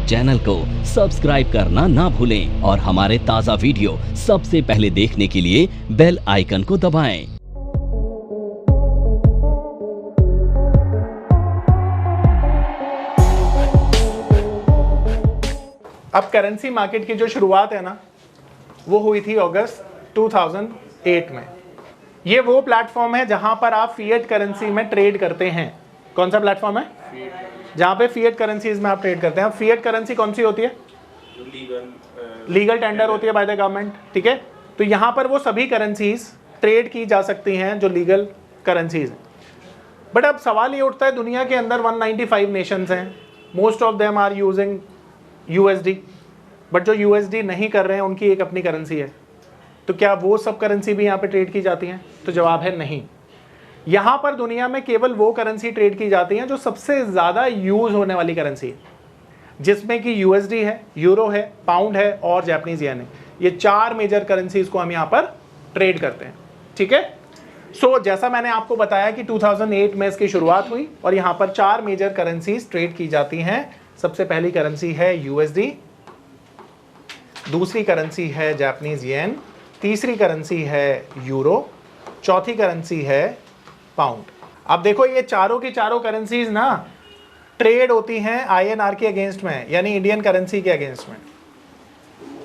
Channel को subscribe करना ना भूलें और हमारे ताज़ा वीडियो सबसे पहले देखने के लिए बेल आइकन को दबाएं। अब करेंसी मार्केट की जो शुरुआत है ना, वो हुई थी अगस्त 2008 में। ये वो प्लेटफॉर्म है जहां पर आप फिएट करेंसी में ट्रेड करते हैं। कौन सा प्लेटफॉर्म है? जहां पे फिएट करेंसीज में आप ट्रेड करते हैं। फिएट करेंसी कौन सी होती है? लीगल टेंडर होती है बाय द गवर्नमेंट, ठीक है। तो यहां पर वो सभी करेंसीज ट्रेड की जा सकती हैं जो लीगल करेंसीज हैं। बट अब सवाल ये उठता है, दुनिया के अंदर 195 नेशंस हैं, most of them are using USD, but जो यूएसडी नहीं कर रहे हैं उनकी एक अपनी करेंसी है। तो क्या वो सब करेंसी भी यहाँ पे ट्रेड की जाती हैं? तो जवाब है नहीं। यहाँ पर दुनिया में केवल वो करेंसी ट्रेड की जाती हैं जो सबसे ज़्यादा यूज होने वाली करेंसी है, जिसमें कि यूएसडी है, यूरो है, पाउंड है और जापानीज येन है। ये चार मेजर करेंसीज को हम यहाँ पर ट्रेड करते हैं, ठीक है। सो जैसा मैंने आपको बताया कि 2008 में इसकी शुरुआत हुई और यहाँ पर चार मेजर करेंसीज ट्रेड की जाती हैं। सबसे पहली करेंसी है यूएसडी, दूसरी करेंसी है जापानीज येन, तीसरी करेंसी है यूरो, चौथी करेंसी है पाउंड। अब देखो ये चारों की चारों करेंसीज ना ट्रेड होती हैं आईएनआर के अगेंस्ट में, यानी इंडियन करेंसी के अगेंस्ट में।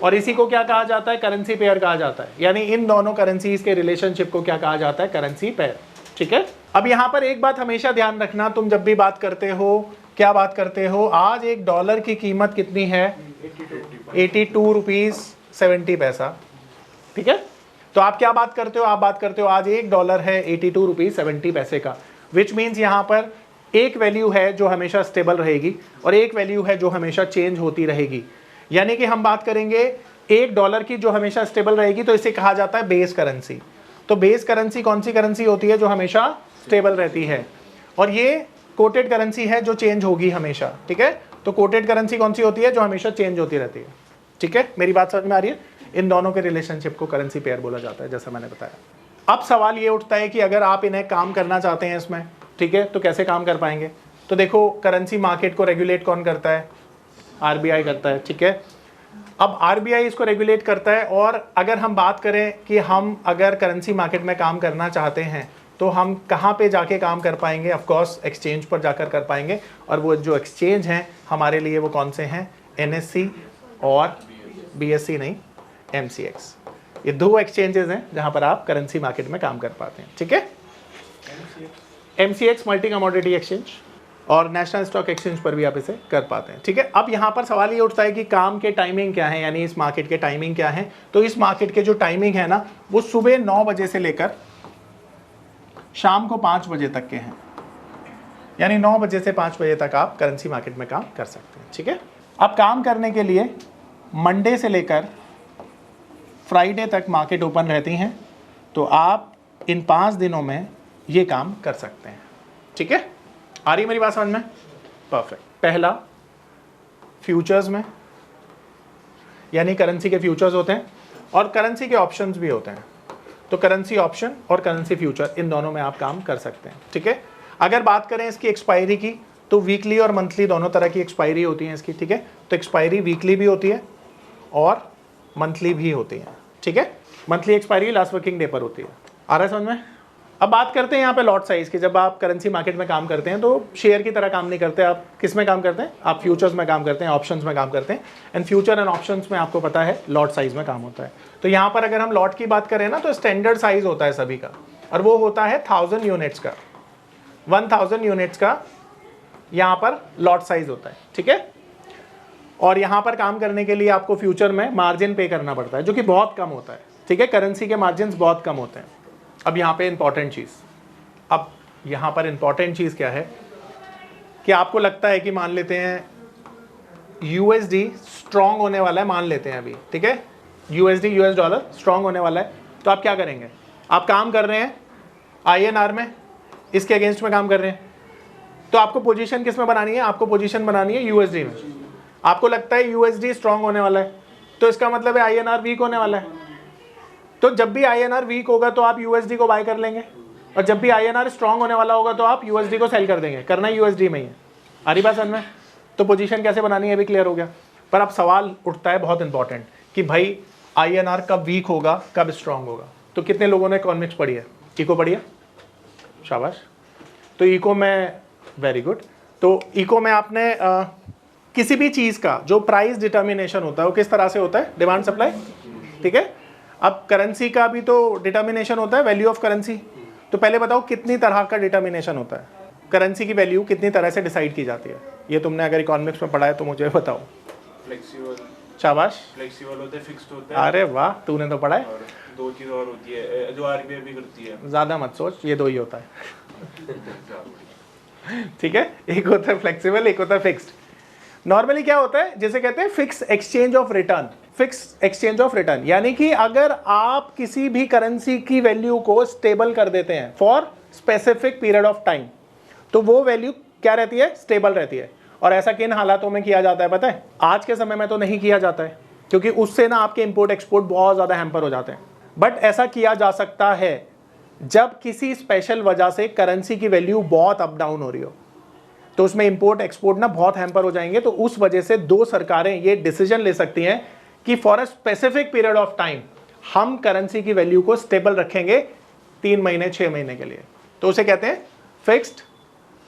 और इसी को क्या कहा जाता है? करेंसी पेयर कहा जाता है। यानी इन दोनों करेंसीज के रिलेशनशिप को क्या कहा जाता है? करेंसी पेयर, ठीक है। अब यहाँ पर एक बात हमेशा ध्यान रखना, तुम जब भी बात करते हो, क्या बात करते हो? आज एक डॉलर की कीमत कितनी है? 82 रुपीज 70 पैसा, ठीक है। तो आप क्या बात करते हो? आप बात करते हो आज एक डॉलर है 82 रुपीज 70 पैसे का, विच मीन्स यहाँ पर एक वैल्यू है जो हमेशा स्टेबल रहेगी और एक वैल्यू है जो हमेशा चेंज होती रहेगी। यानी कि हम बात करेंगे एक डॉलर की जो हमेशा स्टेबल रहेगी, तो इसे कहा जाता है बेस करेंसी। तो बेस करेंसी कौन सी करेंसी होती है? जो हमेशा स्टेबल रहती है। और ये कोटेड करेंसी है जो चेंज होगी हमेशा, ठीक है। तो कोटेड करेंसी कौन सी होती है? जो हमेशा चेंज होती रहती है, ठीक है। मेरी बात समझ में आ रही है? इन दोनों के रिलेशनशिप को करेंसी पेयर बोला जाता है, जैसा मैंने बताया। अब सवाल ये उठता है कि अगर आप इन्हें काम करना चाहते हैं इसमें, ठीक है, तो कैसे काम कर पाएंगे? तो देखो, करेंसी मार्केट को रेगुलेट कौन करता है? आरबीआई करता है, ठीक है। अब आरबीआई इसको रेगुलेट करता है। और अगर हम बात करें कि हम अगर करेंसी मार्केट में काम करना चाहते हैं तो हम कहाँ पे जाके काम कर पाएंगे? ऑफ कोर्स एक्सचेंज पर जाकर कर पाएंगे। और वो जो एक्सचेंज हैं हमारे लिए वो कौन से हैं? एनएससी और बीएससी नहीं, एमसीएक्स। ये दो एक्सचेंजेस हैं जहां पर आप करेंसी मार्केट में काम कर पाते हैं, ठीक है। एमसीएक्स मल्टी कमोडिटी एक्सचेंज और नेशनल स्टॉक एक्सचेंज पर भी आप इसे कर पाते हैं, ठीक है। अब यहाँ पर सवाल ये उठता है कि काम के टाइमिंग क्या है, यानी इस मार्केट के टाइमिंग क्या है? तो इस मार्केट के जो टाइमिंग है ना, वो सुबह 9 बजे से लेकर शाम को 5 बजे तक के हैं। यानी 9 बजे से 5 बजे तक आप करेंसी मार्केट में काम कर सकते हैं, ठीक है। अब काम करने के लिए मंडे से लेकर फ्राइडे तक मार्केट ओपन रहती हैं, तो आप इन 5 दिनों में ये काम कर सकते हैं, ठीक है। आ रही मेरी बात समझ में? परफेक्ट। पहला, फ्यूचर्स में, यानी करेंसी के फ्यूचर्स होते हैं और करेंसी के ऑप्शंस भी होते हैं। तो करेंसी ऑप्शन और करेंसी फ्यूचर, इन दोनों में आप काम कर सकते हैं, ठीक है। अगर बात करें इसकी एक्सपायरी की, तो वीकली और मंथली दोनों तरह की एक्सपायरी होती है इसकी, ठीक है। तो एक्सपायरी वीकली भी होती है और मंथली भी होती है, ठीक है। Monthly expiry last working day पर होती है। आ रहा है समझ में? अब बात करते हैं यहाँ पे लॉट साइज की। जब आप करेंसी मार्केट में काम करते हैं तो शेयर की तरह काम नहीं करते। आप किस में काम करते हैं? आप फ्यूचर्स में काम करते हैं, ऑप्शंस में काम करते हैं। एंड फ्यूचर एंड ऑप्शंस में आपको पता है लॉट साइज में काम होता है। तो यहाँ पर अगर हम लॉट की बात करें ना, तो स्टैंडर्ड साइज होता है सभी का, और वो होता है 1000 यूनिट्स का। 1000 यूनिट्स का यहाँ पर लॉट साइज होता है, ठीक है। और यहाँ पर काम करने के लिए आपको फ्यूचर में मार्जिन पे करना पड़ता है, जो कि बहुत कम होता है, ठीक है। करेंसी के मार्जिन बहुत कम होते हैं। अब यहाँ पे इंपॉर्टेंट चीज़, अब यहाँ पर इंपॉर्टेंट चीज़ क्या है कि आपको लगता है कि मान लेते हैं यूएसडी स्ट्रांग होने वाला है, मान लेते हैं अभी, ठीक है, यूएसडी यूएस डॉलर स्ट्रांग होने वाला है, तो आप क्या करेंगे? आप काम कर रहे हैं आईएनआर में, इसके अगेंस्ट में काम कर रहे हैं, तो आपको पोजीशन किस में बनानी है? आपको पोजीशन बनानी है यूएसडी में। आपको लगता है यूएसडी स्ट्रांग होने वाला है, तो इसका मतलब है आईएनआर वीक होने वाला है। तो जब भी आईएनआर वीक होगा तो आप यूएसडी को बाय कर लेंगे, और जब भी आईएनआर स्ट्रांग होने वाला होगा तो आप यूएसडी को सेल कर देंगे। करना यूएसडी में ही है। आ रही बात समझ में? तो पोजीशन कैसे बनानी है भी क्लियर हो गया। पर अब सवाल उठता है बहुत इंपॉर्टेंट कि भाई INR कब वीक होगा कब स्ट्रांग होगा। तो कितने लोगों ने इकोनॉमिक्स पढ़ी है, इको पढ़ी है, शाबाश। तो इको में वेरी गुड। तो इको में आपने किसी भी चीज़ का जो प्राइस डिटर्मिनेशन होता है वो किस तरह से होता है, डिमांड सप्लाई, ठीक है। अब करेंसी का भी तो डिटर्मिनेशन होता है, वैल्यू ऑफ करेंसी। तो पहले बताओ कितनी तरह का डिटर्मिनेशन होता है, करेंसी की वैल्यू कितनी तरह से डिसाइड की जाती है, ये तुमने अगर इकोनॉमिक्स में पढ़ा है तो मुझे बताओ। फ्लेक्सिबल, शाबाश, फ्लेक्सिबल होते हैं, फिक्स्ड होते हैं। अरे वाह, तूने तो पढ़ा है। और दो चीज़ और होती है जो RBI भी करती है। ज़्यादा मत सोच, ये दो ही होता है ठीक है, एक होता है फ्लेक्सिबल, एक होता है फिक्स्ड। नॉर्मली क्या होता है, जैसे कहते हैं fix exchange of return, fix exchange of return, यानी कि अगर आप किसी भी करेंसी की वैल्यू को स्टेबल कर देते हैं for specific period of time, तो वो वैल्यू क्या रहती है, स्टेबल रहती है। और ऐसा किन हालातों में किया जाता है पता है, आज के समय में तो नहीं किया जाता है क्योंकि उससे ना आपके इंपोर्ट एक्सपोर्ट बहुत ज़्यादा हैम्पर हो जाते हैं। बट ऐसा किया जा सकता है जब किसी स्पेशल वजह से करेंसी की वैल्यू बहुत अप डाउन हो रही हो, तो उसमें इंपोर्ट एक्सपोर्ट ना बहुत हैम्पर हो जाएंगे। तो उस वजह से दो सरकारें ये डिसीजन ले सकती हैं कि for a specific period of time हम करेंसी की वैल्यू को स्टेबल रखेंगे 3 महीने 6 महीने के लिए, तो उसे कहते हैं फिक्स्ड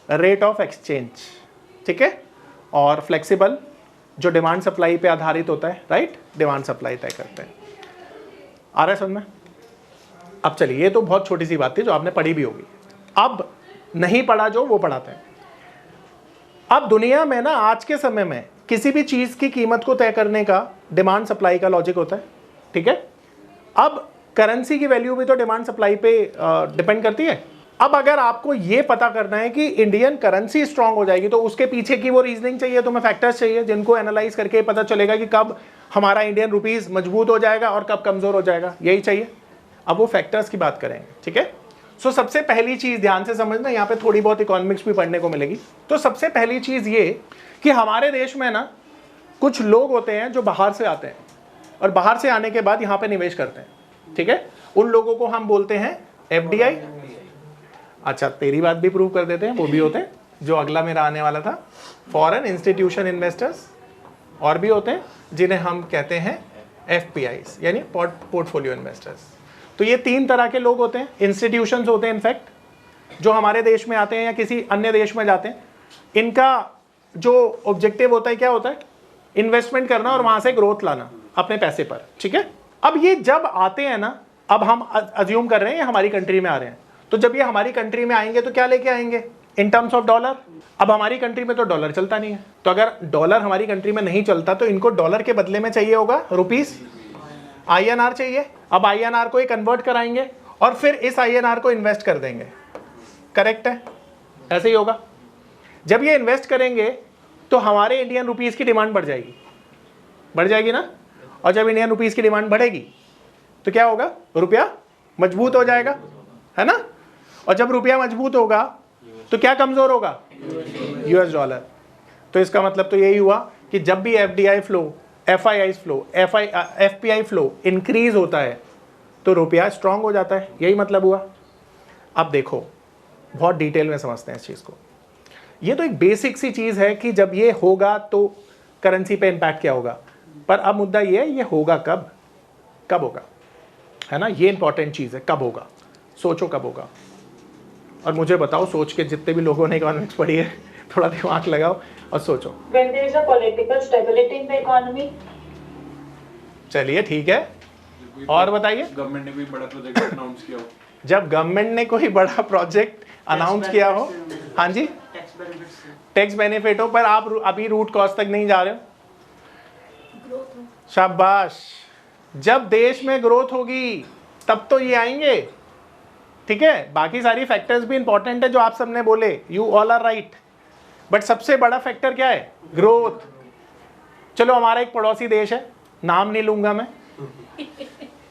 रेट ऑफ एक्सचेंज, ठीक है। और फ्लेक्सिबल जो डिमांड सप्लाई पे आधारित होता है, राइट, डिमांड सप्लाई तय करते हैं। आ रहा है समझ में? अब चलिए, ये तो बहुत छोटी सी बात थी जो आपने पढ़ी भी होगी। अब नहीं पढ़ा जो वो पढ़ाते हैं। अब दुनिया में ना आज के समय में किसी भी चीज़ की कीमत को तय करने का डिमांड सप्लाई का लॉजिक होता है, ठीक है। अब करेंसी की वैल्यू भी तो डिमांड सप्लाई पे डिपेंड करती है। अब अगर आपको ये पता करना है कि इंडियन करेंसी स्ट्रांग हो जाएगी तो उसके पीछे की वो रीजनिंग चाहिए, तुम्हें फैक्टर्स चाहिए जिनको एनालाइज करके पता चलेगा कि कब हमारा इंडियन रुपीस मजबूत हो जाएगा और कब कमज़ोर हो जाएगा, यही चाहिए। अब वो फैक्टर्स की बात करेंगे, ठीक है। सो सबसे पहली चीज़ ध्यान से समझना, यहाँ पे थोड़ी बहुत इकोनॉमिक्स भी पढ़ने को मिलेगी। तो सबसे पहली चीज़ ये कि हमारे देश में ना कुछ लोग होते हैं जो बाहर से आते हैं और बाहर से आने के बाद यहाँ पे निवेश करते हैं, ठीक है। उन लोगों को हम बोलते हैं FDI। अच्छा, तेरी बात भी प्रूव कर देते हैं, वो भी होते हैं जो अगला मेरा आने वाला था, फॉरेन इंस्टीट्यूशन इन्वेस्टर्स, और भी होते हैं जिन्हें हम कहते हैं FPIs यानी पोर्टफोलियो इन्वेस्टर्स। तो ये 3 तरह के लोग होते हैं। इंस्टीट्यूशंस होते हैं इनफैक्ट जो हमारे देश में आते हैं या किसी अन्य देश में जाते हैं। इनका जो ऑब्जेक्टिव होता है क्या होता है, इन्वेस्टमेंट करना और वहाँ से ग्रोथ लाना अपने पैसे पर, ठीक है। अब ये जब आते हैं ना, अब हम अज्यूम कर रहे हैं ये हमारी कंट्री में आ रहे हैं, तो जब ये हमारी कंट्री में आएंगे तो क्या लेके आएंगे, इन टर्म्स ऑफ डॉलर। अब हमारी कंट्री में तो डॉलर चलता नहीं है, तो अगर डॉलर हमारी कंट्री में नहीं चलता तो इनको डॉलर के बदले में चाहिए होगा रुपीस, INR चाहिए। अब INR को ये कन्वर्ट कराएंगे और फिर इस INR को इन्वेस्ट कर देंगे, करेक्ट है, ऐसे ही होगा। जब ये इन्वेस्ट करेंगे तो हमारे इंडियन रुपीस की डिमांड बढ़ जाएगी ना। और जब इंडियन रुपीस की डिमांड बढ़ेगी तो क्या होगा, रुपया मजबूत हो जाएगा, है ना। और जब रुपया मजबूत होगा तो क्या कमजोर होगा, US डॉलर। तो इसका मतलब तो यही हुआ कि जब भी FDI flow, FPI flow increase होता है तो रुपया स्ट्रांग हो जाता है, यही मतलब हुआ। अब देखो, बहुत डिटेल में समझते हैं इस चीज़ को। ये तो एक बेसिक सी चीज़ है कि जब ये होगा तो करेंसी पे इम्पैक्ट क्या होगा, पर अब मुद्दा ये है ये होगा कब होगा, है ना। ये इंपॉर्टेंट चीज़ है, कब होगा, सोचो कब होगा। और मुझे बताओ, सोच के, जितने भी लोगों ने इकोनॉमिक्स पढ़ी है थोड़ा दिमाग लगाओ और सोचो। When there is a political stability in the economy. चलिए ठीक है, और बताइए। गवर्नमेंट ने कोई बड़ा प्रोजेक्ट अनाउंस किया हो, जब गवर्नमेंट ने कोई बड़ा प्रोजेक्ट अनाउंस किया हो, हाँ जी, टैक्स बेनिफिट हो, पर आप अभी रूट कॉज तक नहीं जा रहे हो। शाबाश, जब देश में ग्रोथ होगी तब तो ये आएंगे, ठीक है। बाकी सारी फैक्टर्स भी इंपॉर्टेंट है जो आप सबने बोले, you all are right, but सबसे बड़ा फैक्टर क्या है, ग्रोथ। चलो, हमारा एक पड़ोसी देश है, नाम नहीं लूंगा मैं,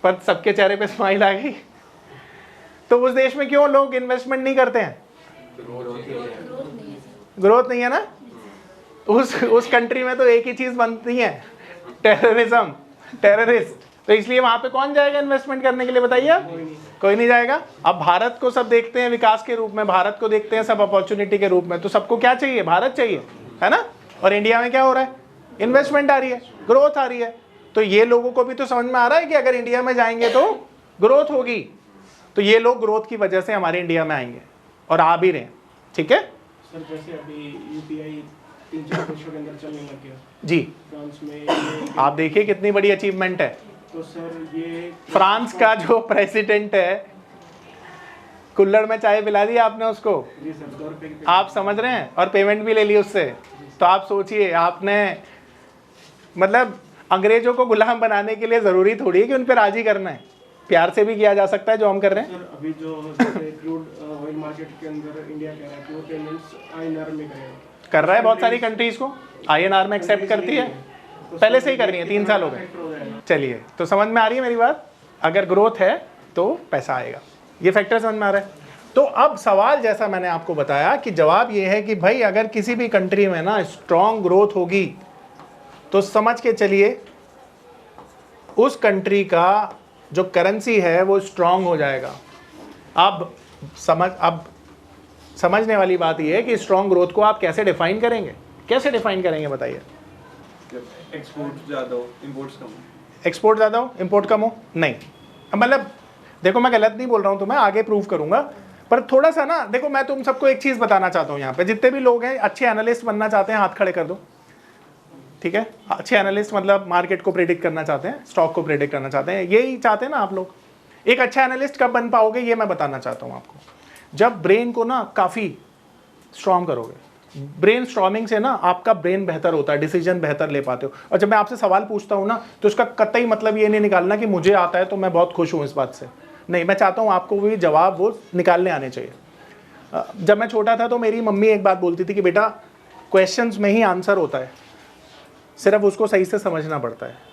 पर सबके चेहरे पे स्माइल आ गई। तो उस देश में क्यों लोग इन्वेस्टमेंट नहीं करते हैं, ग्रोथ नहीं है ना। उस कंट्री में तो एक ही चीज बनती है, टेररिज्म, टेररिस्ट। तो इसलिए वहां पे कौन जाएगा इन्वेस्टमेंट करने के लिए, बताइए। कोई नहीं जाएगा। अब भारत को सब देखते हैं विकास के रूप में, भारत को देखते हैं सब अपॉर्चुनिटी के रूप में, तो सबको क्या चाहिए, भारत चाहिए, है ना। और इंडिया में क्या हो रहा है, इन्वेस्टमेंट आ रही है, ग्रोथ आ रही है। तो ये लोगों को भी तो समझ में आ रहा है कि अगर इंडिया में जाएंगे तो ग्रोथ होगी, तो ये लोग ग्रोथ की वजह से हमारे इंडिया में आएंगे और आ भी रहे हैं। ठीक है सर, जैसे अभी यूपीआई 3-4 देशों के अंदर चलने लग गया जी, फ्रांस में, आप देखिए कितनी बड़ी अचीवमेंट है। तो सर ये फ्रांस का जो प्रेसिडेंट है, कुल्हड़ में चाय पिला दी आपने उसको, जी सर 2 रुपये की आप समझ रहे हैं, और पेमेंट भी ले ली उससे। तो आप सोचिए, आपने मतलब अंग्रेजों को गुलाम बनाने के लिए जरूरी थोड़ी है कि उन पर राजी करना है, प्यार से भी किया जा सकता है जो हम कर रहे हैं। सर अभी जो जैसे क्रूड ऑयल मार्केट के अंदर इंडिया कह रहा है कि वो पेमेंट्स आईएनआर में करेगा, कर रहा है, बहुत सारी कंट्रीज को आईएनआर में एक्सेप्ट करती है, पहले से ही कर रही है, 3 साल हो गए। चलिए, तो समझ में आ रही है मेरी बात, अगर ग्रोथ है तो पैसा आएगा, ये फैक्टर समझ में आ रहा है। तो अब सवाल जैसा मैंने आपको बताया कि जवाब ये है कि भाई अगर किसी भी कंट्री में ना स्ट्रॉन्ग ग्रोथ होगी तो समझ के चलिए उस कंट्री का जो करेंसी है वो स्ट्रॉन्ग हो जाएगा। अब समझने वाली बात ये है कि स्ट्रॉन्ग ग्रोथ को आप कैसे डिफाइन करेंगे, कैसे डिफाइन करेंगे बताइए। एक्सपोर्ट ज़्यादा हो, इम्पोर्ट्स कम हो। एक्सपोर्ट ज़्यादा हो, इंपोर्ट कम हो, नहीं। मतलब देखो, मैं गलत नहीं बोल रहा हूँ, तो मैं आगे प्रूव करूंगा, पर थोड़ा सा ना देखो, मैं तुम सबको एक चीज़ बताना चाहता हूँ। यहाँ पे जितने भी लोग हैं अच्छे एनालिस्ट बनना चाहते हैं, हाथ खड़े कर दो। ठीक है, अच्छे एनालिस्ट मतलब मार्केट को प्रेडिक्ट करना चाहते हैं, स्टॉक को प्रेडिक्ट करना चाहते हैं, यही चाहते हैं ना आप लोग। एक अच्छा एनालिस्ट कब बन पाओगे ये मैं बताना चाहता हूँ आपको, जब ब्रेन को ना काफ़ी स्ट्रॉन्ग करोगे। ब्रेन स्ट्रॉमिंग से ना आपका ब्रेन बेहतर होता है, डिसीजन बेहतर ले पाते हो। और जब मैं आपसे सवाल पूछता हूँ ना, तो उसका कतई मतलब ये नहीं निकालना कि मुझे आता है तो मैं बहुत खुश हूँ इस बात से, नहीं। मैं चाहता हूँ आपको भी जवाब वो निकालने आने चाहिए। जब मैं छोटा था तो मेरी मम्मी एक बात बोलती थी कि बेटा, क्वेश्चंस में ही आंसर होता है, सिर्फ उसको सही से समझना पड़ता है।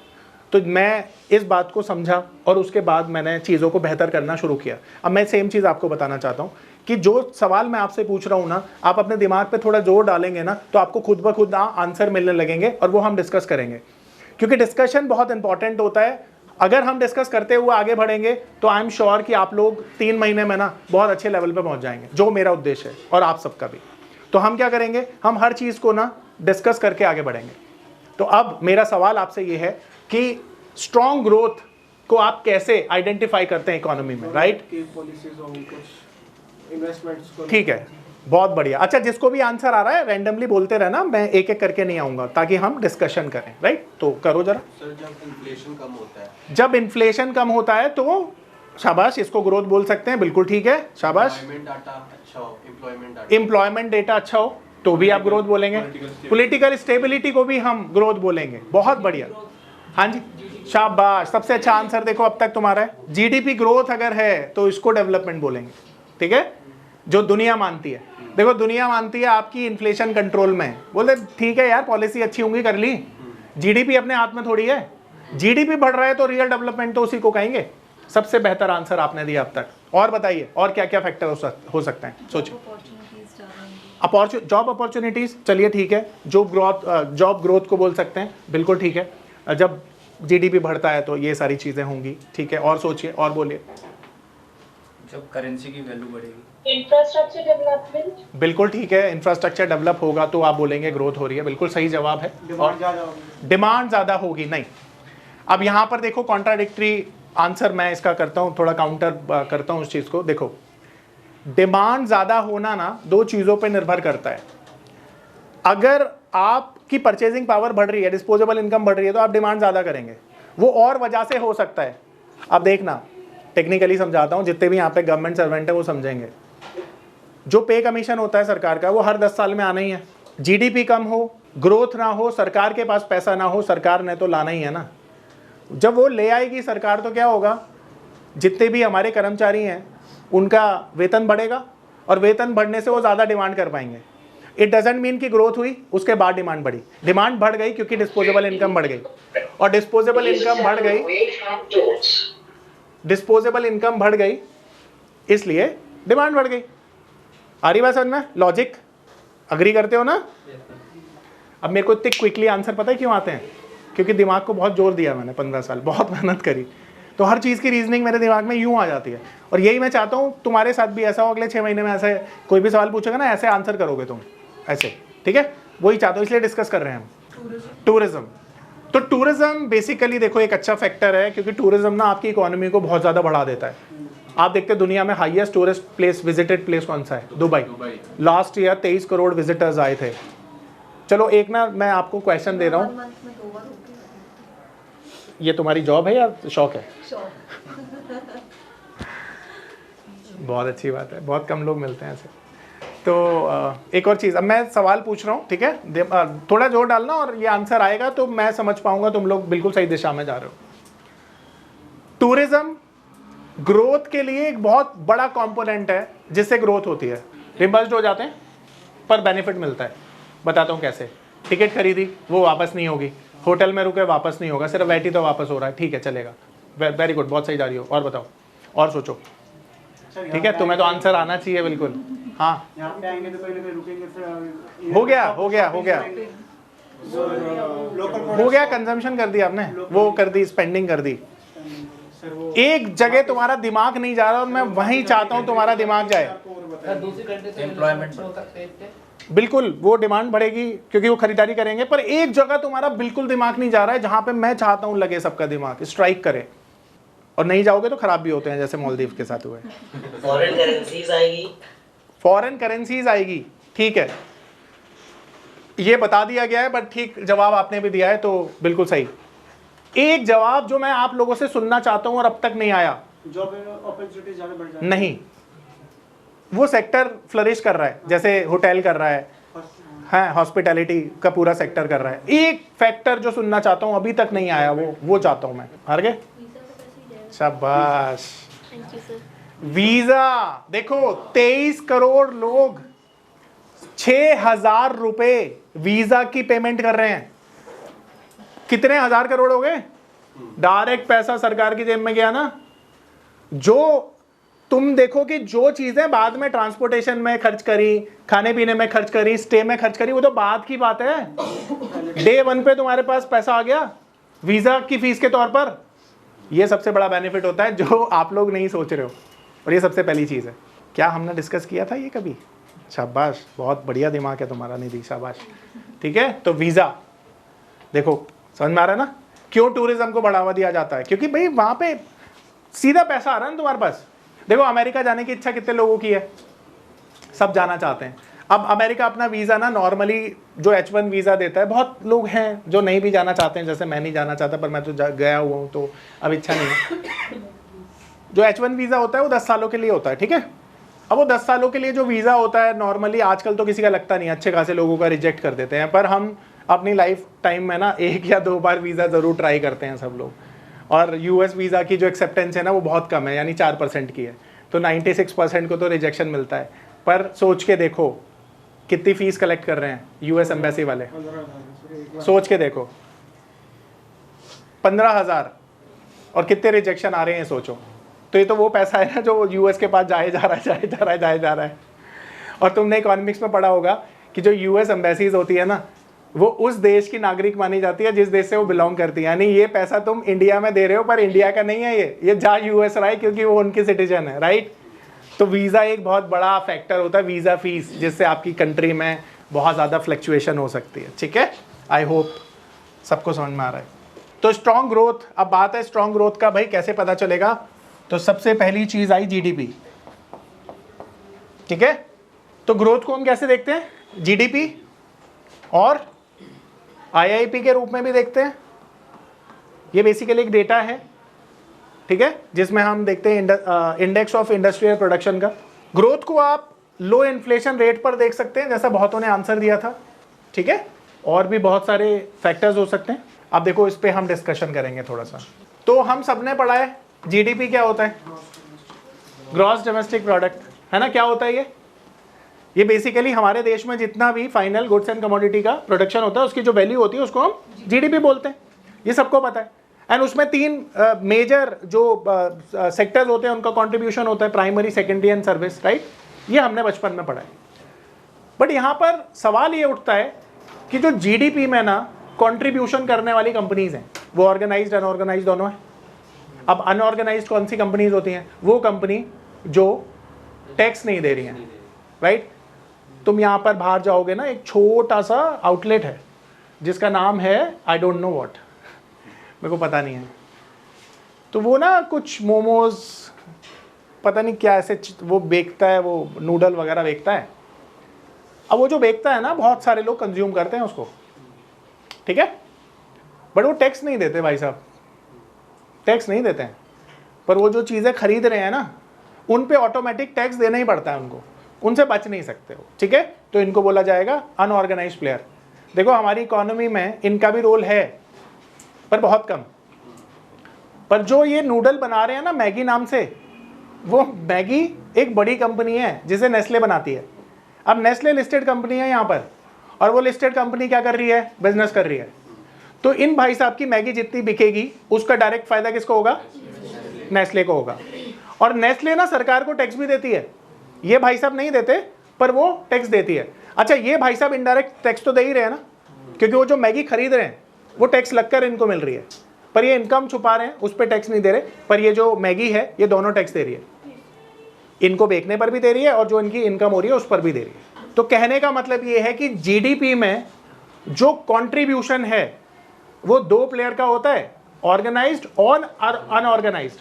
तो मैं इस बात को समझा और उसके बाद मैंने चीज़ों को बेहतर करना शुरू किया। अब मैं सेम चीज़ आपको बताना चाहता हूँ कि जो सवाल मैं आपसे पूछ रहा हूँ ना, आप अपने दिमाग पे थोड़ा जोर डालेंगे ना, तो आपको खुद ब खुद आंसर मिलने लगेंगे, और वो हम डिस्कस करेंगे, क्योंकि डिस्कशन बहुत इंपॉर्टेंट होता है। अगर हम डिस्कस करते हुए आगे बढ़ेंगे तो आई एम श्योर कि आप लोग 3 महीने में ना बहुत अच्छे लेवल पे पहुंच जाएंगे, जो मेरा उद्देश्य है और आप सबका भी। तो हम क्या करेंगे, हम हर चीज़ को ना डिस्कस करके आगे बढ़ेंगे। तो अब मेरा सवाल आपसे ये है कि स्ट्रॉन्ग ग्रोथ को आप कैसे आइडेंटिफाई करते हैं इकोनॉमी में, राइट? की पॉलिसीज होंगी, कुछ इन्वेस्टमेंट्स को। ठीक है, बहुत बढ़िया। अच्छा, जिसको भी आंसर आ रहा है रैंडमली बोलते रहना, मैं एक एक करके नहीं आऊंगा, ताकि हम डिस्कशन करें, राइट? तो करो जरा। सर, जब इन्फ्लेशन कम होता है, जब इन्फ्लेशन कम होता है तो शाबाश, इसको ग्रोथ बोल सकते हैं, बिल्कुल ठीक है, शाबाश। एम्प्लॉयमेंट डेटा अच्छा हो तो भी आप ग्रोथ बोलेंगे। पॉलिटिकल स्टेबिलिटी को भी हम ग्रोथ बोलेंगे, बहुत बढ़िया। हाँ जी, शाबाश, सबसे अच्छा आंसर देखो अब तक तुम्हारा है। जीडीपी ग्रोथ अगर है तो इसको डेवलपमेंट बोलेंगे, ठीक है, जो दुनिया मानती है। देखो, दुनिया मानती है आपकी इन्फ्लेशन कंट्रोल में, बोले ठीक है यार, पॉलिसी अच्छी होंगी, कर ली। जीडीपी अपने हाथ में थोड़ी है, जीडीपी बढ़ रहा है तो रियल डेवलपमेंट तो उसी को कहेंगे। सबसे बेहतर आंसर आपने दिया अब तक। और बताइए, और क्या क्या फैक्टर हो सकते हैं, सोचिए। जॉब अपॉर्चुनिटीज, चलिए ठीक है, जॉब ग्रोथ को बोल सकते हैं, बिल्कुल ठीक है। जब जीडीपी बढ़ता है तो ये सारी चीजें होंगी, ठीक है। और सोचिए, और बोलिए। जब करेंसी की वैल्यू बढ़ेगी। इंफ्रास्ट्रक्चर डेवलपमेंट, बिल्कुल ठीक है, इंफ्रास्ट्रक्चर डेवलप होगा तो आप बोलेंगे ग्रोथ हो रही है, बिल्कुल सही जवाब है। डिमांड ज़्यादा होगी। डिमांड ज़्यादा होगी, नहीं। अब यहाँ पर देखो, कॉन्ट्राडिक्टरी आंसर मैं इसका करता हूँ, थोड़ा काउंटर करता हूँ उस चीज़ को। देखो, डिमांड ज़्यादा होना ना 2 चीज़ों पे निर्भर करता है। अगर आपकी परचेजिंग पावर बढ़ रही है, डिस्पोजेबल इनकम बढ़ रही है, तो आप डिमांड ज़्यादा करेंगे। वो और वजह से हो सकता है। अब देखना, टेक्निकली समझाता हूँ, जितने भी यहाँ पे गवर्नमेंट सर्वेंट है वो समझेंगे। जो पे कमीशन होता है सरकार का, वो हर 10 साल में आना ही है। जीडीपी कम हो, ग्रोथ ना हो, सरकार के पास पैसा ना हो, सरकार ने तो लाना ही है ना। जब वो ले आएगी सरकार तो क्या होगा, जितने भी हमारे कर्मचारी हैं उनका वेतन बढ़ेगा, और वेतन बढ़ने से वो ज़्यादा डिमांड कर पाएंगे। इट डजेंट मीन कि ग्रोथ हुई उसके बाद डिमांड बढ़ी। डिमांड बढ़ गई क्योंकि डिस्पोजेबल इनकम बढ़ गई, और डिस्पोजेबल इनकम बढ़ गई, डिस्पोजेबल इनकम बढ़ गई, इसलिए डिमांड बढ़ गई। आ रही बात समझ में? लॉजिक अग्री करते हो ना? अब मेरे को इतने क्विकली आंसर पता है क्यों आते हैं, क्योंकि दिमाग को बहुत जोर दिया मैंने, 15 साल बहुत मेहनत करी, तो हर चीज़ की रीजनिंग मेरे दिमाग में यूँ आ जाती है। और यही मैं चाहता हूँ तुम्हारे साथ भी ऐसा हो, अगले 6 महीने में ऐसे कोई भी सवाल पूछेगा ना, ऐसे आंसर करोगे तुम, ऐसे, ठीक है। वही चाहता हूँ, इसलिए डिस्कस कर रहे हैं हम टूरिज्म। तो टूरिज्म बेसिकली देखो एक अच्छा फैक्टर है, क्योंकि टूरिज्म ना आपकी इकोनॉमी को बहुत ज़्यादा बढ़ा देता है। आप देखते हैं दुनिया में highest tourist place, visited place कौन सा है? Dubai. Last year 23 crore visitors आए थे। चलो एक ना मैं आपको क्वेश्चन दे रहा हूँ, ये तुम्हारी जॉब है या शौक है? बहुत अच्छी बात है, बहुत कम लोग मिलते हैं ऐसे। तो एक और चीज़, अब मैं सवाल पूछ रहा हूँ, ठीक है? थोड़ा जोर डालना और ये आंसर आएगा तो मैं समझ पाऊंगा तुम लोग बिल्कुल सही दिशा में जा रहे हो। टूरिज्म ग्रोथ के लिए एक बहुत बड़ा कंपोनेंट है जिससे ग्रोथ होती है। रिम्बर्स्ड हो जाते हैं पर बेनिफिट मिलता है। बताता हूँ कैसे। टिकट खरीदी, वो वापस नहीं होगी। होटल में रुके, वापस नहीं होगा, सिर्फ वैट ही तो वापस हो रहा है, ठीक है चलेगा, वेरी गुड, बहुत सही जा रही हो। और बताओ, और सोचो, ठीक है? तुम्हें तो आंसर आना चाहिए बिल्कुल। हाँ, यहाँ पे आएंगे तो कहीं ना कहीं रुकेंगे, फिर हो गया हो गया हो गया हो गया, कंजम्पशन कर दी आपने, वो कर दी, स्पेंडिंग कर दी। एक जगह तुम्हारा दिमाग नहीं जा रहा और मैं वहीं चाहता हूं तुम्हारा दिमाग जाए। एम्प्लॉयमेंट बिल्कुल, वो डिमांड बढ़ेगी क्योंकि वो खरीदारी करेंगे, पर एक जगह तुम्हारा बिल्कुल दिमाग नहीं जा रहा है जहां पे मैं चाहता हूं लगे सबका दिमाग, स्ट्राइक करे। और नहीं जाओगे तो खराब भी होते हैं, जैसे मालदीव के साथ हुए। फॉरेन करेंसीज आएगी, फॉरेन करेंसीज आएगी, ठीक है, ये बता दिया गया है, बट ठीक जवाब आपने भी दिया है तो बिल्कुल सही। एक जवाब जो मैं आप लोगों से सुनना चाहता हूं और अब तक नहीं आया, जॉब अपॉर्चुनिटीज ज्यादा बढ़ जाती नहीं, वो सेक्टर फ्लरिश कर रहा है, जैसे होटल कर रहा है, हाँ, हॉस्पिटैलिटी का पूरा सेक्टर कर रहा है। एक फैक्टर जो सुनना चाहता हूं अभी तक नहीं आया, वो चाहता हूं मैं। हार गए? शाबाश। वीजा देखो, 23 करोड़ लोग 6,000 रुपए वीजा की पेमेंट कर रहे हैं। कितने हजार करोड़ हो गए? डायरेक्ट पैसा सरकार की जेब में गया ना। जो तुम देखो कि जो चीजें बाद में ट्रांसपोर्टेशन में खर्च करी, खाने पीने में खर्च करी, स्टे में खर्च करी, वो तो बाद की बात है। डे 1 पे तुम्हारे पास पैसा आ गया वीजा की फीस के तौर पर। ये सबसे बड़ा बेनिफिट होता है जो आप लोग नहीं सोच रहे हो, और ये सबसे पहली चीज है। क्या हमने डिस्कस किया था ये कभी? शाबाश, बहुत बढ़िया दिमाग है तुम्हारा निधि, शाबाश। ठीक है, तो वीजा देखो, समझ में आ रहा है ना क्यों टूरिज्म को बढ़ावा दिया जाता है? क्योंकि भाई वहां पे सीधा पैसा आ रहा है ना तुम्हारे पास। देखो, अमेरिका जाने की इच्छा कितने लोगों की है? सब जाना चाहते हैं। अब अमेरिका अपना वीज़ा ना नॉर्मली जो H1 वीज़ा देता है, बहुत लोग हैं जो नहीं भी जाना चाहते हैं, जैसे मैं नहीं जाना चाहता, पर मैं तो गया हुआ हूँ तो अब इच्छा नहीं है। जो H1 वीज़ा होता है वो 10 सालों के लिए होता है, ठीक है? अब वो 10 सालों के लिए जो वीज़ा होता है नॉर्मली आजकल तो किसी का लगता नहीं, अच्छे खासे लोगों का रिजेक्ट कर देते हैं, पर हम अपनी लाइफ टाइम में ना 1 या 2 बार वीज़ा ज़रूर ट्राई करते हैं सब लोग। और US वीज़ा की जो एक्सेप्टेंस है ना वो बहुत कम है, यानी 4% की है, तो 96% को तो रिजेक्शन मिलता है। पर सोच के देखो कितनी फीस कलेक्ट कर रहे हैं US एम्बेसी वाले, सोच के देखो 15,000, और कितने रिजेक्शन आ रहे हैं सोचो। तो ये तो वो पैसा है ना जो US के पास जाए जा रहा है। और तुमने इकोनॉमिक्स में पढ़ा होगा कि जो US एम्बेसीज होती है ना, वो उस देश की नागरिक मानी जाती है जिस देश से वो बिलोंग करती है। यानी ये पैसा तुम इंडिया में दे रहे हो पर इंडिया का नहीं है, ये जा US रहा है क्योंकि वो उनकी सिटीजन है, राइट? तो वीज़ा एक बहुत बड़ा फैक्टर होता है, वीज़ा फीस, जिससे आपकी कंट्री में बहुत ज़्यादा फ्लक्चुएशन हो सकती है। ठीक है, आई होप सबको समझ में आ रहा है। तो स्ट्रॉन्ग ग्रोथ, अब बात है स्ट्रॉन्ग ग्रोथ का, भाई कैसे पता चलेगा? तो सबसे पहली चीज़ आई GDP, ठीक है? तो ग्रोथ को हम कैसे देखते हैं? GDP और IIP के रूप में भी देखते हैं। ये बेसिकली एक डेटा है, ठीक है, जिसमें हम देखते हैं इंडेक्स ऑफ इंडस्ट्रियल प्रोडक्शन का। ग्रोथ को आप लो इन्फ्लेशन रेट पर देख सकते हैं, जैसा बहुतों ने आंसर दिया था, ठीक है? और भी बहुत सारे फैक्टर्स हो सकते हैं। अब देखो, इस पे हम डिस्कशन करेंगे थोड़ा सा। तो हम सबने पढ़ा है GDP क्या होता है? ग्रॉस डोमेस्टिक प्रोडक्ट, है ना? क्या होता है ये बेसिकली हमारे देश में जितना भी फाइनल गुड्स एंड कमोडिटी का प्रोडक्शन होता है, उसकी जो वैल्यू होती है उसको हम GDP बोलते हैं, ये सबको पता है। एंड उसमें 3 मेजर जो सेक्टर्स होते हैं उनका कंट्रीब्यूशन होता है, primary, secondary and service, right? ये हमने बचपन में पढ़ा है। बट यहाँ पर सवाल ये उठता है कि जो GDP में ना कंट्रीब्यूशन करने वाली कंपनीज हैं, वो ऑर्गेनाइज्ड अनऑर्गेनाइज्ड दोनों है। अब अनऑर्गेनाइज्ड कौन सी कंपनीज होती हैं? वो कंपनी जो टैक्स नहीं दे रही हैं, राइट? तुम यहाँ पर बाहर जाओगे ना, एक छोटा सा आउटलेट है जिसका नाम है आई डोंट नो व्हाट, मेरे को पता नहीं है, तो वो ना कुछ मोमोज पता नहीं क्या ऐसे वो बेचता है, वो नूडल वगैरह बेचता है। अब वो जो बेचता है ना, बहुत सारे लोग कंज्यूम करते हैं उसको, ठीक है, बट वो टैक्स नहीं देते भाई साहब, टैक्स नहीं देते हैं, पर वो जो चीज़ें खरीद रहे हैं ना, उन पे ऑटोमेटिक टैक्स देना ही पड़ता है उनको, उनसे बच नहीं सकते हो, ठीक है। तो इनको बोला जाएगा अनऑर्गेनाइज्ड प्लेयर। देखो हमारी इकोनॉमी में इनका भी रोल है, पर बहुत कम। पर जो ये नूडल बना रहे हैं ना मैगी नाम से, वो मैगी एक बड़ी कंपनी है जिसे नेस्ले बनाती है। अब नेस्ले लिस्टेड कंपनी है यहाँ पर, और वो लिस्टेड कंपनी क्या कर रही है, बिजनेस कर रही है। तो इन भाई साहब की मैगी जितनी बिकेगी उसका डायरेक्ट फायदा किसको होगा, नेस्ले को होगा। और नेस्ले ना सरकार को टैक्स भी देती है, ये भाई साहब नहीं देते पर वो टैक्स देती है। अच्छा ये भाई साहब इनडायरेक्ट टैक्स तो दे ही रहे हैं ना, क्योंकि वो जो मैगी खरीद रहे हैं वो टैक्स लगकर इनको मिल रही है, पर ये इनकम छुपा रहे हैं, उस पर टैक्स नहीं दे रहे, पर ये जो मैगी है ये दोनों टैक्स दे रही है, इनको बेचने पर भी दे रही है और जो इनकी इनकम हो रही है उस पर भी दे रही है। तो कहने का मतलब ये है कि जीडीपी में जो कंट्रीब्यूशन है वो दो प्लेयर का होता है, ऑर्गेनाइज्ड और अनऑर्गेनाइज्ड।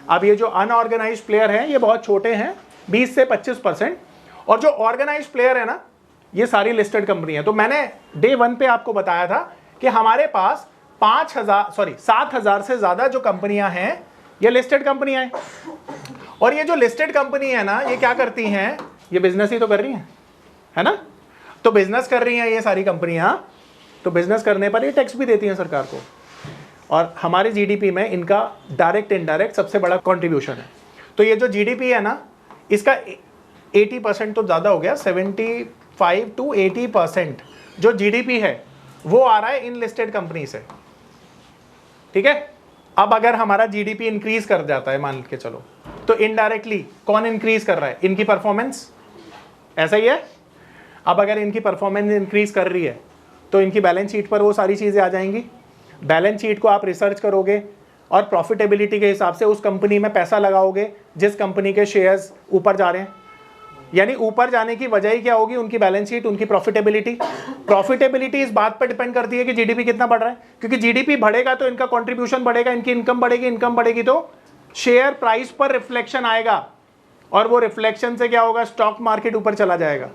अब ये जो अनऑर्गेनाइज्ड प्लेयर हैं ये बहुत छोटे हैं, 20 से 25%, और जो ऑर्गेनाइज्ड प्लेयर है ना ये सारी लिस्टेड कंपनी है। तो मैंने डे 1 पे आपको बताया था कि हमारे पास 7,000 से ज्यादा जो कंपनियां हैं ये लिस्टेड कंपनियां हैं, और ये जो लिस्टेड कंपनी है ना ये क्या करती हैं, ये बिजनेस ही तो कर रही हैं, है ना। तो बिजनेस कर रही हैं ये सारी कंपनियां, तो बिजनेस करने पर ये टैक्स भी देती हैं सरकार को, और हमारे जीडीपी में इनका डायरेक्ट इनडायरेक्ट सबसे बड़ा कंट्रीब्यूशन है। तो ये जो जीडीपी है ना इसका 80% तो ज़्यादा हो गया, 75 to 80% जो जीडीपी है वो आ रहा है इन लिस्टेड कंपनी से, ठीक है। अब अगर हमारा जीडीपी इंक्रीज कर जाता है मान के चलो, तो इनडायरेक्टली कौन इंक्रीज कर रहा है, इनकी परफॉर्मेंस, ऐसा ही है। अब अगर इनकी परफॉर्मेंस इंक्रीज कर रही है तो इनकी बैलेंस शीट पर वो सारी चीज़ें आ जाएंगी। बैलेंस शीट को आप रिसर्च करोगे और प्रॉफिटेबिलिटी के हिसाब से उस कंपनी में पैसा लगाओगे जिस कंपनी के शेयर्स ऊपर जा रहे हैं, यानी ऊपर जाने की वजह ही क्या होगी, उनकी बैलेंस शीट, उनकी प्रॉफिटेबिलिटी। प्रॉफिटेबिलिटी इस बात पर डिपेंड करती है कि जीडीपी कितना बढ़ रहा है, क्योंकि जीडीपी बढ़ेगा तो इनका कंट्रीब्यूशन बढ़ेगा, इनकी इनकम बढ़ेगी, इनकम बढ़ेगी तो शेयर प्राइस पर रिफ्लेक्शन आएगा, और वो रिफ्लेक्शन से क्या होगा, स्टॉक मार्केट ऊपर चला जाएगा,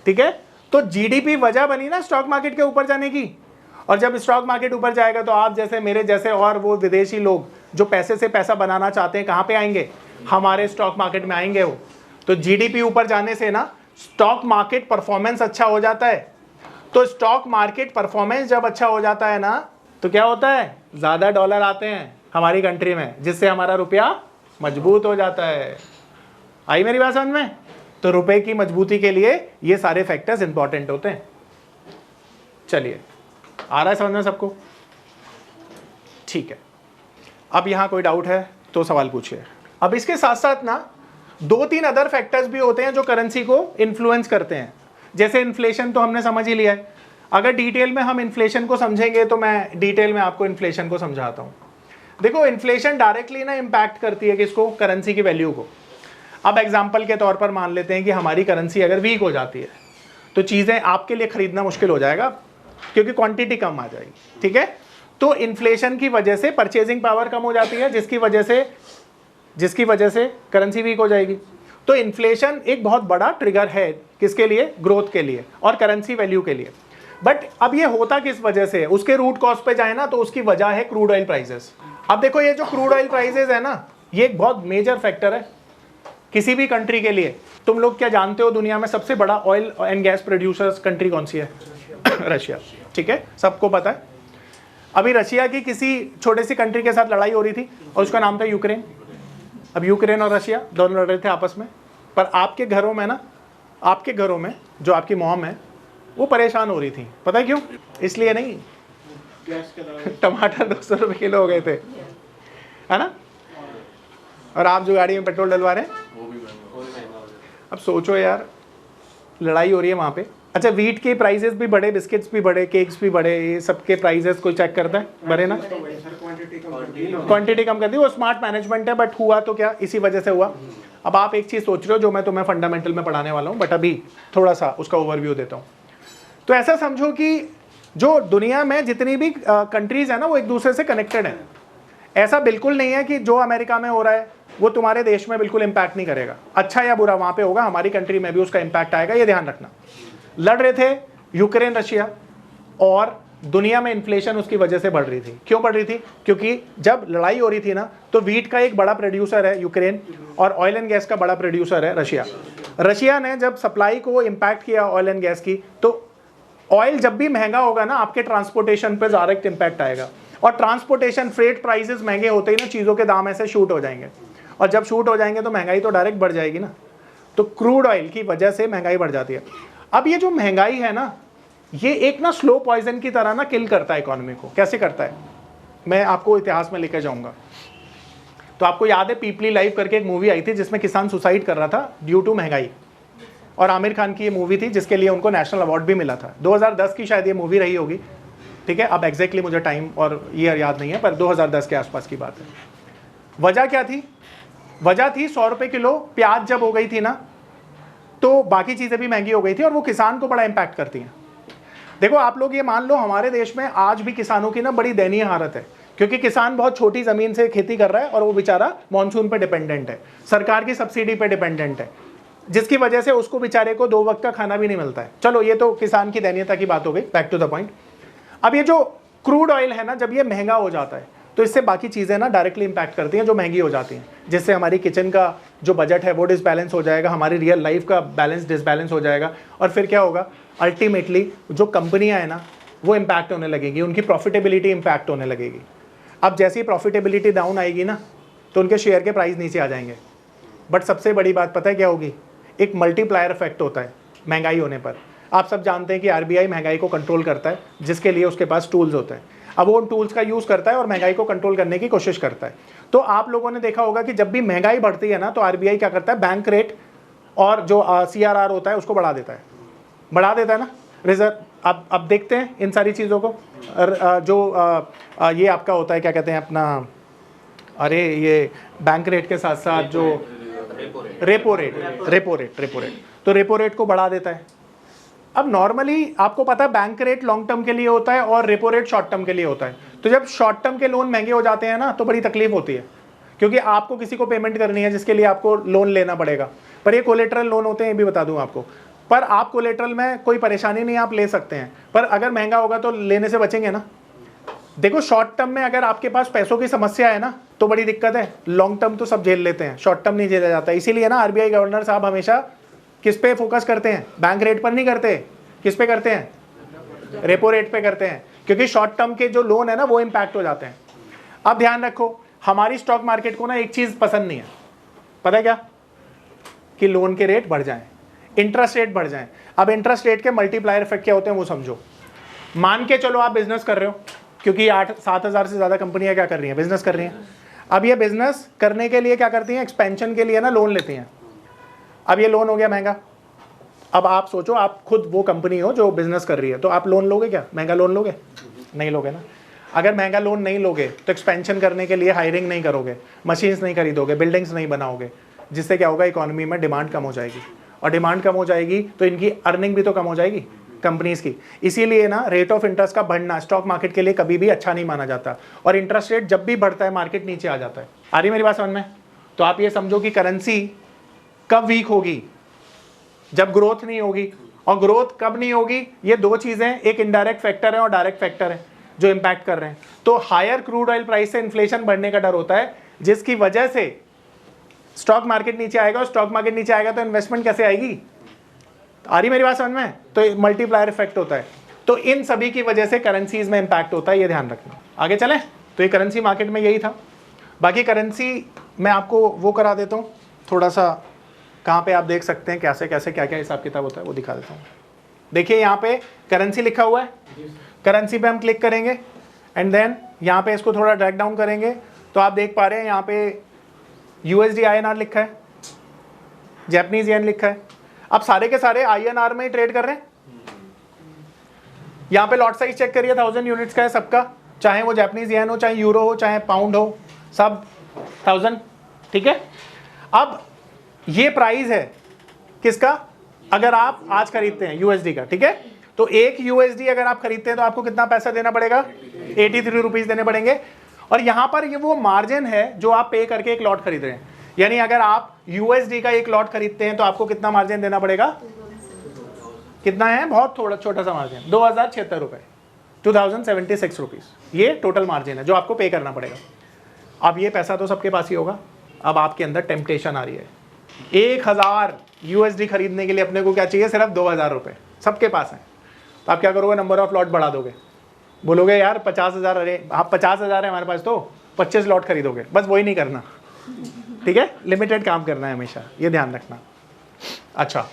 ठीक है। तो जीडीपी वजह बनी ना स्टॉक मार्केट के ऊपर जाने की, और जब स्टॉक मार्केट ऊपर जाएगा तो आप जैसे मेरे जैसे और वो विदेशी लोग जो पैसे से पैसा बनाना चाहते हैं कहाँ पे आएंगे, हमारे स्टॉक मार्केट में आएंगे वो। तो जीडीपी ऊपर जाने से ना स्टॉक मार्केट परफॉर्मेंस अच्छा हो जाता है। तो स्टॉक मार्केट परफॉर्मेंस जब अच्छा हो जाता है ना तो क्या होता है, ज़्यादा डॉलर आते हैं हमारी कंट्री में, जिससे हमारा रुपया मजबूत हो जाता है। आई मेरी बात समझ में। तो रुपए की मजबूती के लिए ये सारे फैक्टर्स इंपॉर्टेंट होते हैं। चलिए, आ रहा है समझ में सबको, ठीक है। अब यहाँ कोई डाउट है तो सवाल पूछिए। अब इसके साथ साथ ना 2-3 अदर फैक्टर्स भी होते हैं जो करेंसी को इन्फ्लुएंस करते हैं। जैसे इन्फ्लेशन तो हमने समझ ही लिया है, अगर डिटेल में हम इन्फ्लेशन को समझेंगे तो मैं डिटेल में आपको इन्फ्लेशन को समझाता हूँ। देखो इन्फ्लेशन डायरेक्टली ना इम्पैक्ट करती है किसको, करेंसी की वैल्यू को। अब एग्जाम्पल के तौर पर मान लेते हैं कि हमारी करेंसी अगर वीक हो जाती है तो चीज़ें आपके लिए खरीदना मुश्किल हो जाएगा, क्योंकि क्वांटिटी कम आ जाएगी, ठीक है। तो इन्फ्लेशन की वजह से परचेजिंग पावर कम हो जाती है, जिसकी वजह से करेंसी वीक हो जाएगी। तो इन्फ्लेशन एक बहुत बड़ा ट्रिगर है किसके लिए, ग्रोथ के लिए और करेंसी वैल्यू के लिए। बट अब ये होता किस वजह से, उसके रूट कॉज पे जाए ना तो उसकी वजह है क्रूड ऑयल प्राइसेस। अब देखो ये जो क्रूड ऑयल प्राइसेस है ना, ये एक बहुत मेजर फैक्टर है किसी भी कंट्री के लिए। तुम लोग क्या जानते हो दुनिया में सबसे बड़ा oil and gas producers country कौन सी है? रशिया, ठीक है, सबको पता है। अभी रशिया की किसी छोटे सी कंट्री के साथ लड़ाई हो रही थी और उसका नाम था यूक्रेन। अब यूक्रेन और रशिया दोनों लड़ रहे थे आपस में, पर आपके घरों में ना, आपके घरों में जो आपकी मॉम है वो परेशान हो रही थी, पता है क्यों? इसलिए नहीं, टमाटर 200 रुपये किलो हो गए थे, है ना, और आप जो गाड़ी में पेट्रोल डलवा रहे हैं। अब सोचो यार, लड़ाई हो रही है वहाँ पे। अच्छा, वीट के प्राइसेस भी बढ़े, बिस्किट्स भी बढ़े, केक्स भी बढ़े, ये सबके प्राइसेस कोई चेक करता है? बढ़े ना, क्वांटिटी कम कर दी, वो स्मार्ट मैनेजमेंट है। बट हुआ तो क्या, इसी वजह से हुआ। अब आप एक चीज़ सोच रहे हो जो मैं तुम्हें फंडामेंटल में पढ़ाने वाला हूँ, बट अभी थोड़ा सा उसका ओवरव्यू देता हूँ। तो ऐसा समझो कि जो दुनिया में जितनी भी कंट्रीज़ है ना, वो एक दूसरे से कनेक्टेड है। ऐसा बिल्कुल नहीं है कि जो अमेरिका में हो रहा है वो तुम्हारे देश में बिल्कुल इम्पैक्ट नहीं करेगा, अच्छा या बुरा वहाँ पे होगा, हमारी कंट्री में भी उसका इम्पैक्ट आएगा, ये ध्यान रखना। लड़ रहे थे यूक्रेन रशिया, और दुनिया में इन्फ्लेशन उसकी वजह से बढ़ रही थी। क्यों बढ़ रही थी? क्योंकि जब लड़ाई हो रही थी ना, तो वीट का एक बड़ा प्रोड्यूसर है यूक्रेन, और ऑयल एंड गैस का बड़ा प्रोड्यूसर है रशिया। रशिया ने जब सप्लाई को इम्पैक्ट किया ऑयल एंड गैस की, तो ऑयल जब भी महंगा होगा ना, आपके ट्रांसपोर्टेशन पे डायरेक्ट इम्पैक्ट आएगा, और ट्रांसपोर्टेशन फ्रेट प्राइसेस महंगे होते ही ना, चीज़ों के दाम ऐसे शूट हो जाएंगे, और जब शूट हो जाएंगे तो महंगाई तो डायरेक्ट बढ़ जाएगी ना। तो क्रूड ऑयल की वजह से महंगाई बढ़ जाती है। अब ये जो महंगाई है ना, ये एक ना स्लो पॉइजन की तरह ना किल करता है इकोनॉमी को। कैसे करता है, मैं आपको इतिहास में लेकर जाऊंगा। तो आपको याद है पीपली लाइव करके एक मूवी आई थी जिसमें किसान सुसाइड कर रहा था ड्यू टू महंगाई, और आमिर खान की ये मूवी थी जिसके लिए उनको नेशनल अवार्ड भी मिला था। 2010 की शायद ये मूवी रही होगी, ठीक है, अब एग्जैक्टली मुझे टाइम और ईयर याद नहीं है, पर 2010 के आसपास की बात है। वजह क्या थी? वजह थी 100 रुपये किलो प्याज जब हो गई थी ना, तो बाकी चीज़ें भी महंगी हो गई थी, और वो किसान को बड़ा इम्पैक्ट करती हैं। देखो आप लोग ये मान लो, हमारे देश में आज भी किसानों की ना बड़ी दयनीय हालत है, क्योंकि किसान बहुत छोटी ज़मीन से खेती कर रहा है, और वो बेचारा मानसून पे डिपेंडेंट है, सरकार की सब्सिडी पे डिपेंडेंट है, जिसकी वजह से उसको बेचारे को 2 वक्त का खाना भी नहीं मिलता है। चलो ये तो किसान की दयनीयता की बात हो गई, बैक टू द पॉइंट। अब ये जो क्रूड ऑयल है ना, जब ये महंगा हो जाता है तो इससे बाकी चीज़ें ना डायरेक्टली इंपैक्ट करती हैं जो महंगी हो जाती हैं, जिससे हमारी किचन का जो बजट है वो डिसबैलेंस हो जाएगा, हमारी रियल लाइफ का बैलेंस डिसबैलेंस हो जाएगा, और फिर क्या होगा, अल्टीमेटली जो कंपनियां हैं ना वो इम्पैक्ट होने लगेगी, उनकी प्रॉफिटेबिलिटी इम्पैक्ट होने लगेगी। अब जैसे ही प्रॉफिटेबिलिटी डाउन आएगी ना, तो उनके शेयर के प्राइस नीचे आ जाएंगे। बट सबसे बड़ी बात पता है क्या होगी? एक मल्टीप्लायर इफेक्ट होता है महंगाई होने पर। आप सब जानते हैं कि आरबीआई महंगाई को कंट्रोल करता है, जिसके लिए उसके पास टूल्स होते हैं। अब वो उन टूल्स का यूज़ करता है और महंगाई को कंट्रोल करने की कोशिश करता है। तो आप लोगों ने देखा होगा कि जब भी महंगाई बढ़ती है ना, तो आरबीआई क्या करता है, बैंक रेट और जो सीआरआर होता है उसको बढ़ा देता है ना, रिजर्व। अब देखते हैं इन सारी चीज़ों को। जो ये आपका होता है, क्या कहते हैं अपना, अरे ये बैंक रेट के साथ साथ जो रेपो रेट, तो रेपो रेट को बढ़ा देता है। अब नॉर्मली आपको पता है बैंक रेट लॉन्ग टर्म के लिए होता है और रेपो रेट शॉर्ट टर्म के लिए होता है। तो जब शॉर्ट टर्म के लोन महंगे हो जाते हैं ना, तो बड़ी तकलीफ होती है, क्योंकि आपको किसी को पेमेंट करनी है जिसके लिए आपको लोन लेना पड़ेगा। पर ये कोलेटरल लोन होते हैं, ये भी बता दूं आपको। पर आप कोलेटरल में कोई परेशानी नहीं, आप ले सकते हैं, पर अगर महंगा होगा तो लेने से बचेंगे ना। देखो शॉर्ट टर्म में अगर आपके पास पैसों की समस्या है ना, तो बड़ी दिक्कत है। लॉन्ग टर्म तो सब झेल लेते हैं, शॉर्ट टर्म नहीं झेला जाता। इसीलिए ना आरबीआई गवर्नर साहब हमेशा किस पे फोकस करते हैं, बैंक रेट पर नहीं करते, किस पे करते हैं, रेपो रेट पे करते हैं, क्योंकि शॉर्ट टर्म के जो लोन है ना वो इम्पैक्ट हो जाते हैं। अब ध्यान रखो, हमारी स्टॉक मार्केट को ना एक चीज पसंद नहीं है, पता है क्या, कि लोन के रेट बढ़ जाएं, इंटरेस्ट रेट बढ़ जाएं। अब इंटरेस्ट रेट के मल्टीप्लायर इफेक्ट क्या होते हैं वो समझो। मान के चलो आप बिजनेस कर रहे हो, क्योंकि 8-7 हज़ार से ज़्यादा कंपनियां क्या कर रही हैं, बिजनेस कर रही हैं। अब ये बिजनेस करने के लिए क्या करती हैं, एक्सपेंशन के लिए ना लोन लेती हैं। अब ये लोन हो गया महंगा। अब आप सोचो, आप खुद वो कंपनी हो जो बिजनेस कर रही है, तो आप लोन लोगे क्या, महंगा लोन लोगे? नहीं लोगे ना। अगर महंगा लोन नहीं लोगे तो एक्सपेंशन करने के लिए हायरिंग नहीं करोगे, मशीन्स नहीं खरीदोगे, बिल्डिंग्स नहीं बनाओगे, जिससे क्या होगा, इकोनॉमी में डिमांड कम हो जाएगी, और डिमांड कम हो जाएगी तो इनकी अर्निंग भी तो कम हो जाएगी कंपनीज की। इसीलिए ना रेट ऑफ इंटरेस्ट का बढ़ना स्टॉक मार्केट के लिए कभी भी अच्छा नहीं माना जाता, और इंटरेस्ट रेट जब भी बढ़ता है मार्केट नीचे आ जाता है। आ रही मेरी बात समझ में? तो आप ये समझो कि करेंसी कब वीक होगी, जब ग्रोथ नहीं होगी। और ग्रोथ कब नहीं होगी, ये दो चीजें, एक इनडायरेक्ट फैक्टर है और डायरेक्ट फैक्टर है जो इंपैक्ट कर रहे हैं। तो हायर क्रूड ऑयल प्राइस से इन्फ्लेशन बढ़ने का डर होता है, जिसकी वजह से स्टॉक मार्केट नीचे आएगा, और स्टॉक मार्केट नीचे आएगा तो इन्वेस्टमेंट कैसे आएगी? आ रही मेरी बात समझ में? तो मल्टीप्लायर इफेक्ट होता है। तो इन सभी की वजह से करेंसीज में इंपैक्ट होता है, ये ध्यान रखना। आगे चलें, तो ये करेंसी मार्केट में यही था। बाकी करेंसी मैं आपको वो करा देता हूँ, थोड़ा सा कहाँ पे आप देख सकते हैं कैसे कैसे क्या क्या हिसाब किताब होता है, वो दिखा देता हूँ। देखिए यहाँ पे करेंसी लिखा हुआ है, करेंसी पे हम क्लिक करेंगे एंड देन यहाँ पे इसको थोड़ा ड्रैग डाउन करेंगे, तो आप देख पा रहे हैं यहाँ पे USD INR लिखा है, जैपनीज येन लिखा है। अब सारे के सारे INR में ही ट्रेड कर रहे हैं। यहाँ पे लॉट साइज चेक करिए, 1000 यूनिट्स का है सबका, चाहे वो जैपनीज येन हो, चाहे यूरो हो, चाहे पाउंड हो, सब 1000, ठीक है। अब ये प्राइस है किसका, अगर आप आज खरीदते हैं यूएसडी का, ठीक है। तो एक यूएसडी अगर आप खरीदते हैं तो आपको कितना पैसा देना पड़ेगा, 83 रुपीज देने पड़ेंगे। और यहां पर ये वो मार्जिन है जो आप पे करके एक लॉट खरीद रहे हैं। यानी अगर आप यूएसडी का एक लॉट खरीदते हैं तो आपको कितना मार्जिन देना पड़ेगा, कितना है, बहुत थोड़ा छोटा सा मार्जिन, 2076 रुपए, 2076 रुपीज ये टोटल मार्जिन है जो आपको पे करना पड़ेगा। अब ये पैसा तो सबके पास ही होगा, अब आपके अंदर टेम्पटेशन आ रही है 1000 यूएसडी खरीदने के लिए अपने को क्या चाहिए, सिर्फ 2000 रुपए सबके पास है। तो आप क्या करोगे, नंबर ऑफ लॉट बढ़ा दोगे, बोलोगे यार 50,000, अरे आप 50,000 है हमारे पास तो 25 लॉट खरीदोगे, बस वही नहीं करना, ठीक है। लिमिटेड काम करना है हमेशा, ये ध्यान रखना। अच्छा,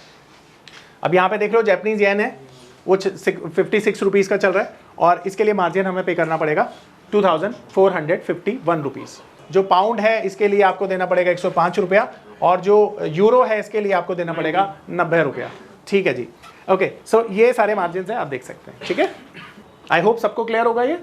अब यहाँ पे देख लो जैपनीज येन है वो 56 रुपीज़ का चल रहा है और इसके लिए मार्जिन हमें पे करना पड़ेगा 2451 रुपीज़। जो पाउंड है इसके लिए आपको देना पड़ेगा 105 रुपया और जो यूरो है इसके लिए आपको देना पड़ेगा 90 रुपया, ठीक है जी। ओके, सो ये सारे मार्जिन है, आप देख सकते हैं, ठीक है। आई होप सबको क्लियर होगा ये,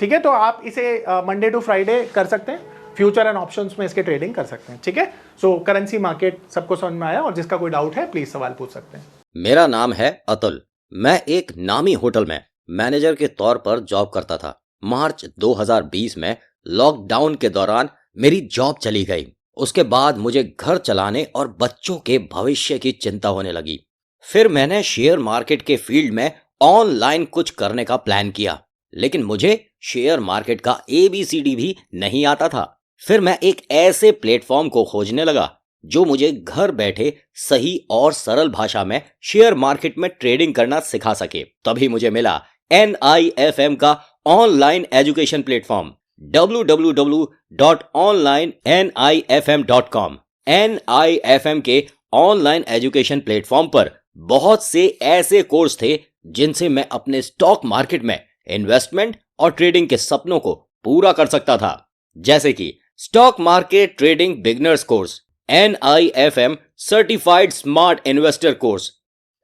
ठीक है। तो आप इसे मंडे टू फ्राइडे कर सकते हैं, फ्यूचर एंड ऑप्शंस में इसके ट्रेडिंग कर सकते हैं, ठीक है। सो करेंसी मार्केट सबको समझ में आया, और जिसका कोई डाउट है प्लीज सवाल पूछ सकते हैं। मेरा नाम है अतुल, मैं एक नामी होटल में मैनेजर के तौर पर जॉब करता था। मार्च 2020 में लॉकडाउन के दौरान मेरी जॉब चली गई। उसके बाद मुझे घर चलाने और बच्चों के भविष्य की चिंता होने लगी। फिर मैंने शेयर मार्केट के फील्ड में ऑनलाइन कुछ करने का प्लान किया, लेकिन मुझे शेयर मार्केट का ABCD भी नहीं आता था। फिर मैं एक ऐसे प्लेटफॉर्म को खोजने लगा जो मुझे घर बैठे सही और सरल भाषा में शेयर मार्केट में ट्रेडिंग करना सिखा सके। तभी मुझे मिला NIFM का online education platform www.onlinenifm.com। NIFM के ऑनलाइन एजुकेशन प्लेटफॉर्म पर बहुत से ऐसे कोर्स थे जिनसे मैं अपने स्टॉक मार्केट में इन्वेस्टमेंट और ट्रेडिंग के सपनों को पूरा कर सकता था, जैसे कि stock market trading beginners course, NIFM certified smart investor course,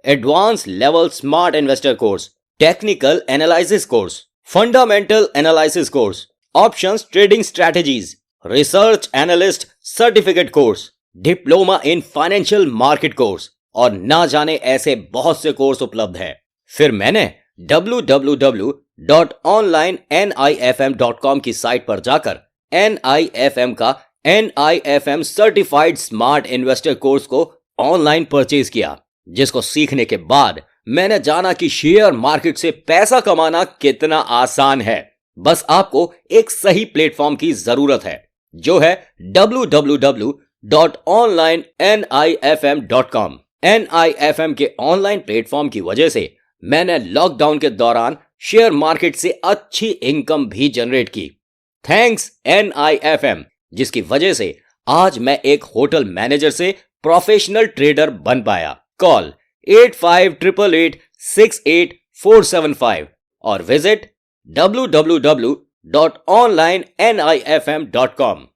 advance level smart investor course, technical analysis course, fundamental analysis course, options trading strategies, research analyst certificate course, diploma in financial market course और ना जाने ऐसे बहुत से course उपलब्ध हैं। फिर मैंने www.onlinenifm.com की साइट पर जाकर NIFM का NIFM certified smart investor course को ऑनलाइन परचेज किया, जिसको सीखने के बाद मैंने जाना कि शेयर मार्केट से पैसा कमाना कितना आसान है। बस आपको एक सही प्लेटफॉर्म की जरूरत है, जो है www.onlinenifm.com। NIFM के ऑनलाइन प्लेटफॉर्म की वजह से मैंने लॉकडाउन के दौरान शेयर मार्केट से अच्छी इनकम भी जनरेट की। थैंक्स NIFM, जिसकी वजह से आज मैं एक होटल मैनेजर से प्रोफेशनल ट्रेडर बन पाया। कॉल 8588868475 और विजिट www.onlinenifm.com।